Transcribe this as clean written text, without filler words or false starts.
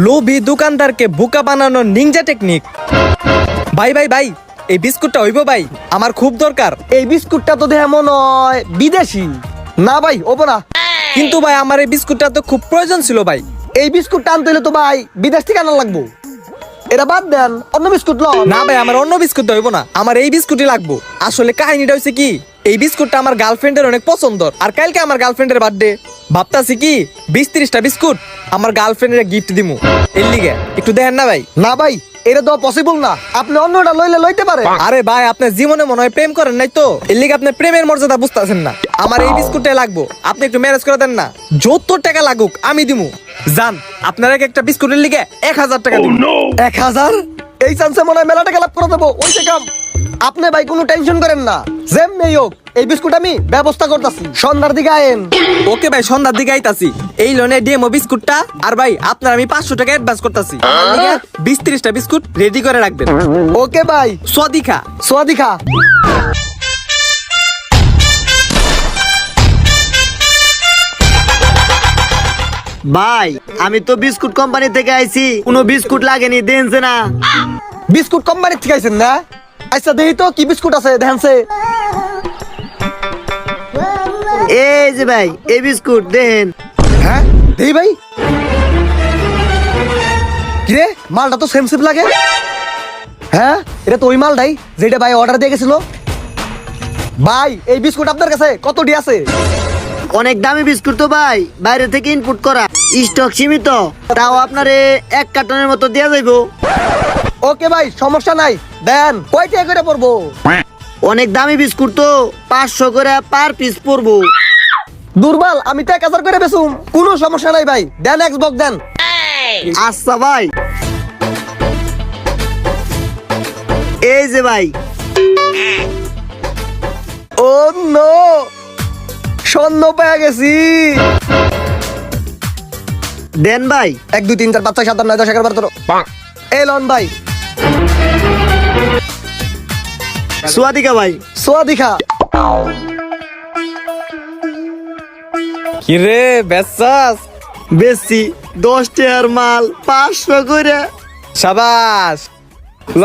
লোভী দোকানদারকে বোকা বানানোর নিনজা টেকনিক। ভাই ভাই ভাই, এই বিস্কুটটা হইব ভাই, আমার খুব দরকার। এই বিস্কুটটা তো দেখে মনে হয় বিদেশি। না ভাই ওবো না। কিন্তু ভাই আমার এই বিস্কুটটা তো খুব প্রয়োজন ছিল ভাই। এই বিস্কুটটা আনতে হলে তো ভাই বিদেশ থেকে আনা লাগবো। এটা বাদ দেন, অন্য বিস্কুট লন। না ভাই, আমার অন্য বিস্কুট হইব না, আমার এই বিস্কুটই লাগবো। আসলে কাহিনীটা হয়েছে কি, এই বিস্কুটটা আমার গার্লফ্রেন্ডের অনেক পছন্দ, আর কালকে আমার গার্লফ্রেন্ডের বার্থডে। ভাবতাছি কি 20-30টা বিস্কুট আমার গার্লফ্রেন্ডের গিফট দিমু, এর লিগে একটু দেখেন না ভাই। না ভাই, এটা তো পসিবল না। আপনি অন্যটা লইলে লইতে পারে। আরে ভাই, আপনার জীবনে মনে হয় প্রেম করেন নাই তো, এর লিগে আপনি প্রেমের মর্যাদা বুঝতেছেন না। আমার এই বিস্কুটটাই লাগবো, আপনি একটু ম্যানেজ করে দেন না। যত টাকা লাগুক আমি দিমু। জান, আপনার একটা বিস্কুটের লিগে 1000 টাকা দিন। 1000? এই চান্সে মনে হয় মেলা টাকা লাভ করে দেবো। ওই কাম আপনি ভাই কোনো টেনশন করেন না। যেমনি হোক এই বিস্কুট আমি ব্যবস্থা করতেছি। সন্ধ্যার দিকে আয়েন। ওকে ভাই, সন্ধ্যার দিকে আইতাছি। এই লোনে ডিএমও বিস্কুটটা আর ভাই আপনার আমি 500 টাকা অ্যাডভান্স করতেছি। 20-30টা বিস্কুট রেডি করে রাখবেন। ওকে ভাই। সদিখা সোয়াদিখা। ভাই আমি তো বিস্কুট কোম্পানি থেকে আইছি, কোনো বিস্কুট লাগেনি, দেনছে না। বিস্কুট কোম্পানির থেকে আইছেন না? আচ্ছা দেখি তো কি বিস্কুট আছে, দেখেনছে। এই যে ভাই, এই বিস্কুট দেন। হ্যাঁ দেখি ভাই। কিরে, মালটা তো সেম সেম লাগে। হ্যাঁ, এটা তো ওই মালটাই যেটা ভাই অর্ডার দিয়ে গেছিল। ভাই এই বিস্কুট আপনার কাছে কতটি আছে? অনেক দামি বিস্কুট তো ভাই, বাইরে থেকে ইনপুট করা, স্টক সীমিত, তাও আপনারে 1 কার্টনের মতো দেয়া যাইবো। ওকে ভাই, সমস্যা নাই, দেন। কয় টাকা করে পড়বো? অনেক দামি বিস্কুট তো 500 করে পার পিস পড়বো। দুর্বল, আমি তো 1000 করে বেচুম, কোনো সমস্যা নাই ভাই, দেন এক্সবক্স দেন। আচ্ছা ভাই, এই যে ভাই। ও নো, স্বর্ণ পেয়ে গেছি। দেন ভাই। 1 2 3 4 5 6 7 8 9 10 11 12 13। এই লন ভাই। সুয়াদিকা ভাই। সোয়াদিখা। কিরে বেসাস? বেশি 10 টাকার মাল 500 করে। শাবাশ। ল